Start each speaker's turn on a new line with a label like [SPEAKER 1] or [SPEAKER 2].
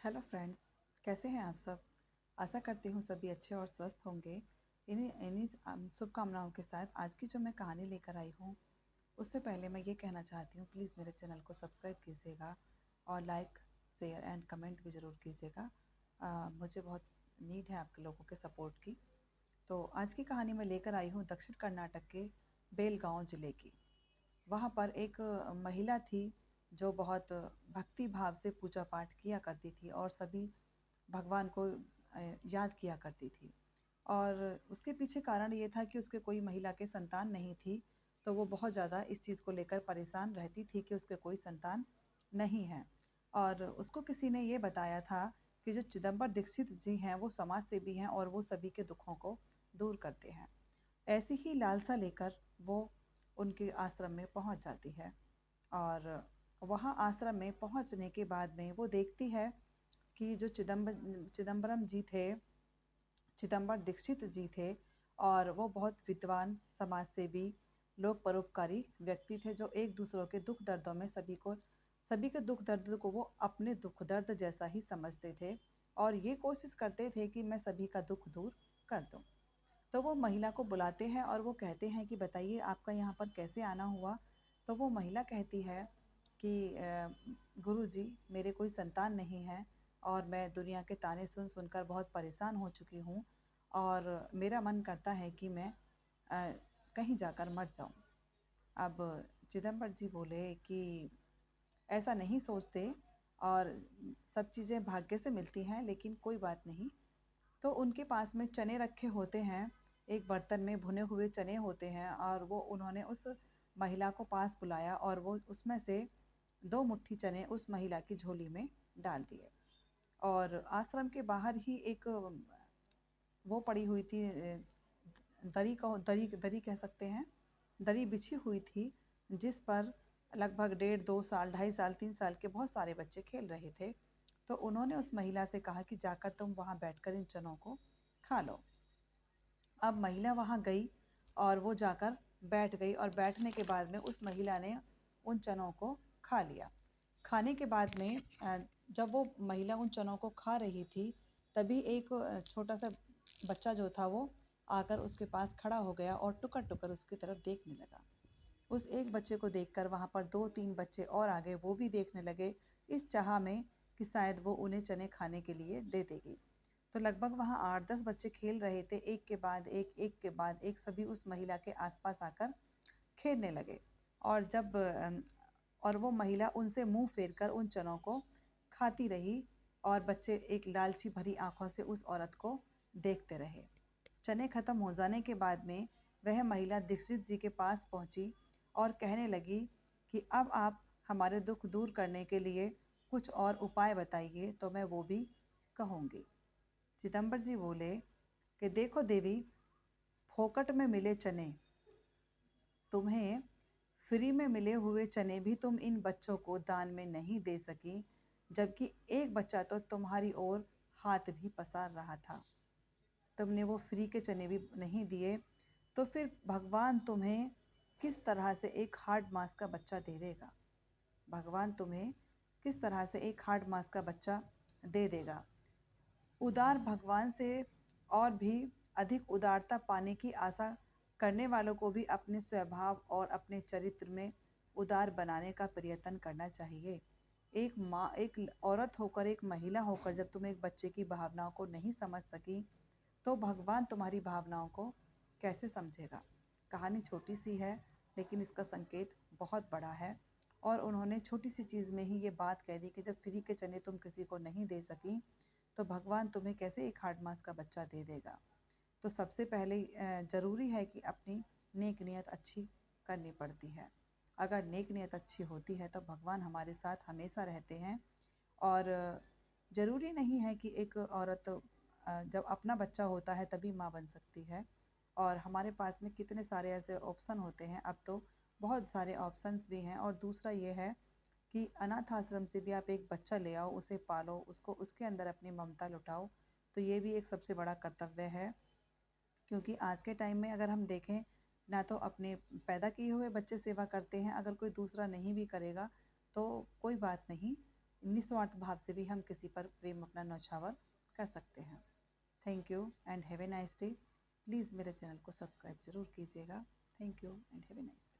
[SPEAKER 1] Hello friends, कैसे हैं आप सब। आशा करती हूँ सभी अच्छे और स्वस्थ होंगे। इन्हीं इन्हीं शुभकामनाओं के साथ आज की जो मैं कहानी लेकर आई हूँ, उससे पहले मैं ये कहना चाहती हूँ, प्लीज़ मेरे चैनल को सब्सक्राइब कीजिएगा और लाइक शेयर एंड कमेंट भी ज़रूर कीजिएगा। मुझे बहुत नीड है आपके लोगों के सपोर्ट की। तो आज की कहानी मैं लेकर आई हूँ दक्षिण कर्नाटक के बेलगांव ज़िले की। वहाँ पर एक महिला थी जो बहुत भक्ति भाव से पूजा पाठ किया करती थी और सभी भगवान को याद किया करती थी। और उसके पीछे कारण ये था कि उसके कोई महिला के संतान नहीं थी, तो वो बहुत ज़्यादा इस चीज़ को लेकर परेशान रहती थी कि उसके कोई संतान नहीं है। और उसको किसी ने ये बताया था कि जो चिदम्बर दीक्षित जी हैं वो समाज सेवी हैं और वो सभी के दुखों को दूर करते हैं। ऐसी ही लालसा लेकर वो उनके आश्रम में पहुंच जाती है। और वहां आश्रम में पहुंचने के बाद में वो देखती है कि जो चिदम्बरम जी थे, चिदम्बर दीक्षित जी थे, और वो बहुत विद्वान समाज सेवी लोक परोपकारी व्यक्ति थे जो एक दूसरों के दुख दर्दों में सभी के दुख दर्द को वो अपने दुख दर्द जैसा ही समझते थे और ये कोशिश करते थे कि मैं सभी का दुख दूर कर दूं। तो वो महिला को बुलाते हैं और वो कहते हैं कि बताइए आपका यहाँ पर कैसे आना हुआ। तो वो महिला कहती है कि गुरु जी, मेरे कोई संतान नहीं है और मैं दुनिया के ताने सुन सुनकर बहुत परेशान हो चुकी हूँ और मेरा मन करता है कि मैं कहीं जाकर मर जाऊँ। अब चिदम्बर जी बोले कि ऐसा नहीं सोचते और सब चीज़ें भाग्य से मिलती हैं, लेकिन कोई बात नहीं। तो उनके पास में चने रखे होते हैं, एक बर्तन में भुने हुए चने होते हैं और वो उन्होंने उस महिला को पास बुलाया और वो उसमें से 2 मुट्ठी चने उस महिला की झोली में डाल दिए। और आश्रम के बाहर ही एक वो पड़ी हुई थी, दरी कह सकते हैं, दरी बिछी हुई थी जिस पर लगभग 1.5 2 साल 2.5 साल 3 साल के बहुत सारे बच्चे खेल रहे थे। तो उन्होंने उस महिला से कहा कि जाकर तुम वहाँ बैठकर इन चनों को खा लो। अब महिला वहाँ गई और वो जाकर बैठ गई और बैठने के बाद में उस महिला ने उन चनों को खा लिया। खाने के बाद में जब वो महिला उन चनों को खा रही थी, तभी एक छोटा सा बच्चा जो था वो आकर उसके पास खड़ा हो गया और टुकर टुकर उसकी तरफ देखने लगा। उस एक बच्चे को देखकर वहाँ पर 2 3 बच्चे और आ गए, वो भी देखने लगे इस चाह में कि शायद वो उन्हें चने खाने के लिए दे देगी। तो लगभग वहाँ 8 10 बच्चे खेल रहे थे, एक के बाद एक सभी उस महिला के आसपास आकर खेलने लगे। और और वो महिला उनसे मुंह फेरकर उन चनों को खाती रही और बच्चे एक लालची भरी आंखों से उस औरत को देखते रहे। चने खत्म हो जाने के बाद में वह महिला दीक्षित जी के पास पहुंची और कहने लगी कि अब आप हमारे दुख दूर करने के लिए कुछ और उपाय बताइए तो मैं वो भी कहूँगी। चिदम्बर जी बोले कि देखो देवी, फोकट में मिले चने तुम्हें, फ्री में मिले हुए चने भी तुम इन बच्चों को दान में नहीं दे सकी, जबकि एक बच्चा तो तुम्हारी ओर हाथ भी पसार रहा था। तुमने वो फ्री के चने भी नहीं दिए, तो फिर भगवान तुम्हें किस तरह से एक हार्ड मास का बच्चा दे देगा। भगवान तुम्हें किस तरह से एक हार्ड मास का बच्चा दे देगा। उदार भगवान से और भी अधिक उदारता पाने की आशा करने वालों को भी अपने स्वभाव और अपने चरित्र में उदार बनाने का प्रयत्न करना चाहिए। एक माँ, एक औरत होकर, एक महिला होकर जब तुम एक बच्चे की भावनाओं को नहीं समझ सकी, तो भगवान तुम्हारी भावनाओं को कैसे समझेगा। कहानी छोटी सी है, लेकिन इसका संकेत बहुत बड़ा है। और उन्होंने छोटी सी चीज़ में ही ये बात कह दी कि जब फ्री के चने तुम किसी को नहीं दे सकी, तो भगवान तुम्हें कैसे एक हार्ड मास का बच्चा दे देगा। तो सबसे पहले ज़रूरी है कि अपनी नेक नियत अच्छी करनी पड़ती है। अगर नेक नियत अच्छी होती है तो भगवान हमारे साथ हमेशा रहते हैं। और ज़रूरी नहीं है कि एक औरत जब अपना बच्चा होता है तभी माँ बन सकती है। और हमारे पास में कितने सारे ऐसे ऑप्शन होते हैं, अब तो बहुत सारे ऑप्शंस भी हैं। और दूसरा ये है कि अनाथ आश्रम से भी आप एक बच्चा ले आओ, उसे पालो, उसको उसके अंदर अपनी ममता लुटाओ, तो ये भी एक सबसे बड़ा कर्तव्य है। क्योंकि आज के टाइम में अगर हम देखें, ना तो अपने पैदा किए हुए बच्चे सेवा करते हैं, अगर कोई दूसरा नहीं भी करेगा तो कोई बात नहीं, निस्वार्थ भाव से भी हम किसी पर प्रेम अपना न्यौछावर कर सकते हैं। Thank you and have a nice day. Please मेरे चैनल को सब्सक्राइब ज़रूर कीजिएगा। Thank you and have a nice day.